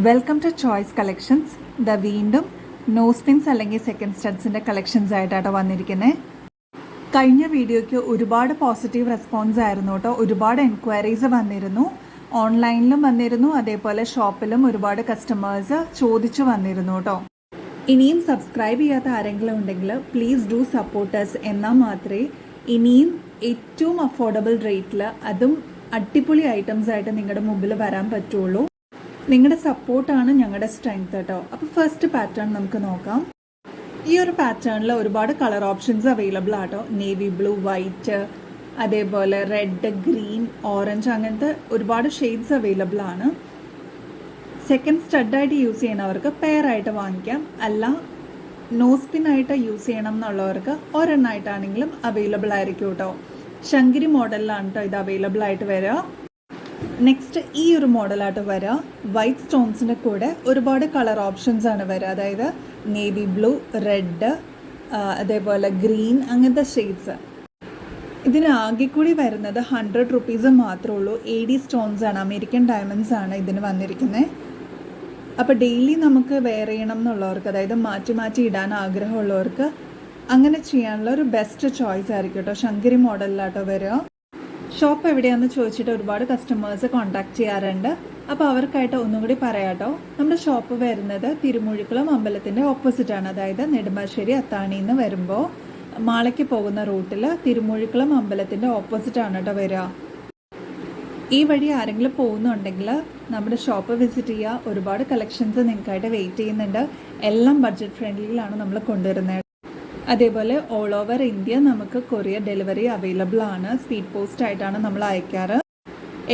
Welcome to choice collections. വീണ്ടും nose pins അല്ലെങ്കിൽ second സ്റ്റഡ്സിൻ്റെ കളക്ഷൻസ് ആയിട്ടാണ് വന്നിരിക്കുന്നത്. കഴിഞ്ഞ വീഡിയോയ്ക്ക് ഒരുപാട് പോസിറ്റീവ് റെസ്പോൺസ് ആയിരുന്നു കേട്ടോ. ഒരുപാട് എൻക്വയറീസ് വന്നിരുന്നു, ഓൺലൈനിലും വന്നിരുന്നു, അതേപോലെ ഷോപ്പിലും ഒരുപാട് കസ്റ്റമേഴ്സ് ചോദിച്ചു വന്നിരുന്നു കേട്ടോ. ഇനിയും സബ്സ്ക്രൈബ് ചെയ്യാത്ത ആരെങ്കിലും ഉണ്ടെങ്കിൽ പ്ലീസ് ഡു സപ്പോർട്ടേഴ്സ്. എന്നാൽ മാത്രമേ ഇനിയും ഏറ്റവും അഫോർഡബിൾ റേറ്റിൽ അതും അടിപൊളി ഐറ്റംസ് ആയിട്ട് നിങ്ങളുടെ മുമ്പിൽ വരാൻ പറ്റുള്ളൂ. നിങ്ങളുടെ സപ്പോർട്ടാണ് ഞങ്ങളുടെ സ്ട്രെങ്ത് കേട്ടോ. അപ്പോൾ ഫസ്റ്റ് പാറ്റേൺ നമുക്ക് നോക്കാം. ഈ ഒരു പാറ്റേണിൽ ഒരുപാട് കളർ ഓപ്ഷൻസ് അവൈലബിൾ ആട്ടോ. നേവി ബ്ലൂ, വൈറ്റ്, അതേപോലെ റെഡ്, ഗ്രീൻ, ഓറഞ്ച്, അങ്ങനത്തെ ഒരുപാട് ഷെയ്ഡ്സ് അവൈലബിൾ ആണ്. സെക്കൻഡ് സ്റ്റഡായിട്ട് യൂസ് ചെയ്യുന്നവർക്ക് പെയർ ആയിട്ട് വാങ്ങിക്കാം, അല്ല നോസ് പിൻ ആയിട്ട് യൂസ് ചെയ്യണം എന്നുള്ളവർക്ക് ഒരെണ്ണമായിട്ടാണെങ്കിലും അവൈലബിൾ ആയിരിക്കും കേട്ടോ. ശങ്കിരി മോഡലിലാണ് കേട്ടോ ഇത് അവൈലബിൾ ആയിട്ട് വരിക. നെക്സ്റ്റ് ഈ ഒരു മോഡലായിട്ട് വരിക വൈറ്റ് സ്റ്റോൺസിൻ്റെ കൂടെ ഒരുപാട് കളർ ഓപ്ഷൻസ് ആണ് വരിക. അതായത് നേവി ബ്ലൂ, റെഡ്, അതേപോലെ ഗ്രീൻ, അങ്ങനത്തെ ഷെയ്ഡ്സ്. ഇതിന് ആകെ കൂടി വരുന്നത് 100 rupees മാത്രമേ ഉള്ളൂ. AD സ്റ്റോൺസ് ആണ്, അമേരിക്കൻ ഡയമണ്ട്സ് ആണ് ഇതിന് വന്നിരിക്കുന്നത്. അപ്പോൾ ഡെയിലി നമുക്ക് വെയർ ചെയ്യണം എന്നുള്ളവർക്ക്, അതായത് മാറ്റി മാറ്റി ഇടാൻ ആഗ്രഹമുള്ളവർക്ക് അങ്ങനെ ചെയ്യാനുള്ള ഒരു ബെസ്റ്റ് ചോയ്സ് ആയിരിക്കും കേട്ടോ. ശങ്കരി മോഡലിലാട്ടോ വരിക. ഷോപ്പ് എവിടെയാണെന്ന് ചോദിച്ചിട്ട് ഒരുപാട് കസ്റ്റമേഴ്സ് കോൺടാക്ട് ചെയ്യാറുണ്ട്. അപ്പോൾ അവർക്കായിട്ട് ഒന്നും കൂടി പറയാട്ടോ. നമ്മുടെ ഷോപ്പ് വരുന്നത് തിരുമുഴിക്കുളം അമ്പലത്തിൻ്റെ ഓപ്പോസിറ്റാണ്. അതായത് നെടുമ്പാശ്ശേരി അത്താണിയിൽ നിന്ന് വരുമ്പോൾ മാളയ്ക്ക് പോകുന്ന റൂട്ടിൽ തിരുമുഴിക്കുളം അമ്പലത്തിൻ്റെ ഓപ്പോസിറ്റാണ് കേട്ടോ വരിക. ഈ വഴി ആരെങ്കിലും പോകുന്നുണ്ടെങ്കിൽ നമ്മുടെ ഷോപ്പ് വിസിറ്റ് ചെയ്യുക. ഒരുപാട് കളക്ഷൻസ് നിങ്ങൾക്കായിട്ട് വെയിറ്റ് ചെയ്യുന്നുണ്ട്. എല്ലാം ബഡ്ജറ്റ് ഫ്രണ്ട്ലിയിലാണ് നമ്മൾ കൊണ്ടുവരുന്നത്. അതേപോലെ ഓൾ ഓവർ ഇന്ത്യ നമുക്ക് കൊറിയർ ഡെലിവറി അവൈലബിൾ ആണ്. സ്പീഡ് പോസ്റ്റ് ആയിട്ടാണ് നമ്മൾ അയക്കാറ്.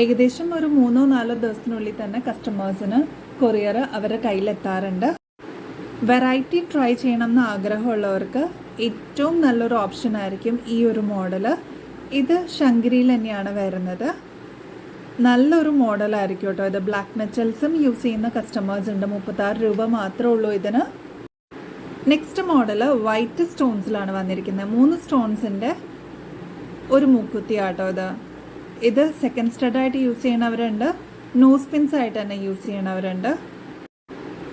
ഏകദേശം ഒരു 3-4 ദിവസത്തിനുള്ളിൽ തന്നെ കസ്റ്റമേഴ്സിന് കൊറിയർ അവരുടെ കയ്യിലെത്താറുണ്ട്. വെറൈറ്റി ട്രൈ ചെയ്യണം എന്ന് ആഗ്രഹമുള്ളവർക്ക് ഏറ്റവും നല്ലൊരു ഓപ്ഷൻ ആയിരിക്കും ഈ ഒരു മോഡൽ. ഇത് ശങ്കരിയിൽ തന്നെയാണ് വരുന്നത്. നല്ലൊരു മോഡലായിരിക്കും കേട്ടോ. ഇത് ബ്ലാക്ക് മെറ്റൽസും യൂസ് ചെയ്യുന്ന കസ്റ്റമേഴ്സ് ഉണ്ട്. 36 രൂപ മാത്രമേ ഉള്ളൂ ഇതിന്. നെക്സ്റ്റ് മോഡൽ വൈറ്റ് സ്റ്റോൺസിലാണ് വന്നിരിക്കുന്നത്. 3 സ്റ്റോൺസിൻ്റെ ഒരു മൂക്കുത്തി ആട്ടോ ഇത്. ഇത് സെക്കൻഡ് സ്റ്റഡായിട്ട് യൂസ് ചെയ്യണവരുണ്ട്, നോസ് പിൻസ് ആയിട്ട് തന്നെ യൂസ് ചെയ്യണവരുണ്ട്.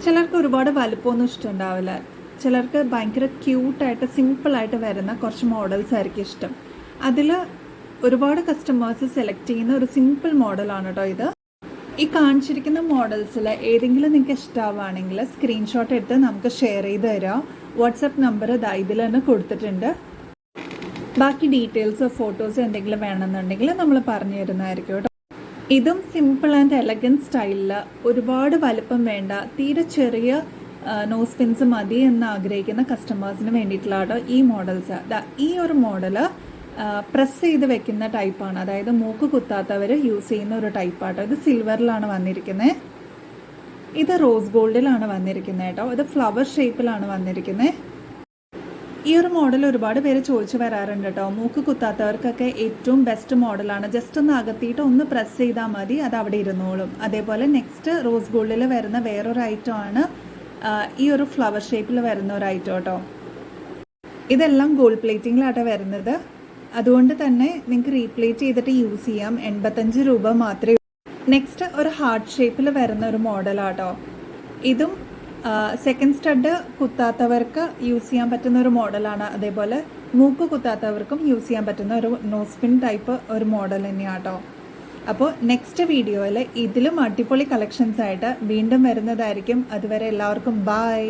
ചിലർക്ക് ഒരുപാട് വലുപ്പമൊന്നും ഇഷ്ടമുണ്ടാവില്ല. ചിലർക്ക് ഭയങ്കര ക്യൂട്ടായിട്ട് സിമ്പിളായിട്ട് വരുന്ന കുറച്ച് മോഡൽസ് ആയിരിക്കും ഇഷ്ടം. അതിൽ ഒരുപാട് കസ്റ്റമേഴ്സ് സെലക്ട് ചെയ്യുന്ന ഒരു സിമ്പിൾ മോഡലാണ് കേട്ടോ ഇത്. ഈ കാണിച്ചിരിക്കുന്ന മോഡൽസിൽ ഏതെങ്കിലും നിങ്ങൾക്ക് ഇഷ്ടമാവുകയാണെങ്കിൽ സ്ക്രീൻഷോട്ട് എടുത്ത് നമുക്ക് ഷെയർ ചെയ്ത് തരാം. വാട്സപ്പ് നമ്പർ ഇതിൽ തന്നെ കൊടുത്തിട്ടുണ്ട്. ബാക്കി ഡീറ്റെയിൽസോ ഫോട്ടോസോ എന്തെങ്കിലും വേണമെന്നുണ്ടെങ്കിൽ നമ്മൾ പറഞ്ഞു തരുന്നതായിരിക്കും കേട്ടോ. ഇതും സിമ്പിൾ ആൻഡ് എലഗൻറ്റ് സ്റ്റൈലിൽ ഒരുപാട് വലുപ്പം വേണ്ട, തീരെ ചെറിയ നോസ് പിൻസ് മതി എന്ന് ആഗ്രഹിക്കുന്ന കസ്റ്റമേഴ്സിന് വേണ്ടിയിട്ടുള്ള ഈ മോഡൽസ്. ഈ ഒരു മോഡല് പ്രസ് ചെയ്ത് വെക്കുന്ന ടൈപ്പാണ്. അതായത് മൂക്ക് കുത്താത്തവർ യൂസ് ചെയ്യുന്ന ഒരു ടൈപ്പാട്ടോ. ഇത് സിൽവറിലാണ് വന്നിരിക്കുന്നത്. ഇത് റോസ് ഗോൾഡിലാണ് വന്നിരിക്കുന്നത് കേട്ടോ. ഇത് ഫ്ലവർ ഷേപ്പിലാണ് വന്നിരിക്കുന്നത്. ഈ ഒരു മോഡൽ ഒരുപാട് പേര് ചോദിച്ചു വരാറുണ്ട് കേട്ടോ. മൂക്ക് കുത്താത്തവർക്കൊക്കെ ഏറ്റവും ബെസ്റ്റ് മോഡലാണ്. ജസ്റ്റ് ഒന്ന് അകത്തിയിട്ട് ഒന്ന് പ്രസ് ചെയ്താൽ മതി, അത് അവിടെ ഇരുന്നോളും. അതേപോലെ നെക്സ്റ്റ് റോസ് ഗോൾഡിൽ വരുന്ന വേറൊരു ഐറ്റം ആണ് ഈ ഒരു ഫ്ലവർ ഷേപ്പിൽ വരുന്ന ഒരു ഐറ്റം കേട്ടോ. ഇതെല്ലാം ഗോൾഡ് പ്ലേറ്റിങ്ങിലാട്ടോ വരുന്നത്. അതുകൊണ്ട് തന്നെ നിങ്ങൾക്ക് റീപ്ലേറ്റ് ചെയ്തിട്ട് യൂസ് ചെയ്യാം. 85 രൂപ മാത്രമേ. നെക്സ്റ്റ് ഒരു ഹാർട്ട് ഷേപ്പിൽ വരുന്ന ഒരു മോഡലാട്ടോ. ഇതും സെക്കൻഡ് സ്റ്റഡ് കുത്താത്തവർക്ക് യൂസ് ചെയ്യാൻ പറ്റുന്ന ഒരു മോഡലാണ്. അതേപോലെ മൂക്ക് കുത്താത്തവർക്കും യൂസ് ചെയ്യാൻ പറ്റുന്ന ഒരു നോസ് പിൻ ടൈപ്പ് ഒരു മോഡൽ തന്നെയാട്ടോ. അപ്പോൾ നെക്സ്റ്റ് വീഡിയോയിൽ ഇതിലും അടിപൊളി കളക്ഷൻസ് ആയിട്ട് വീണ്ടും വരുന്നതായിരിക്കും. അതുവരെ എല്ലാവർക്കും ബൈ.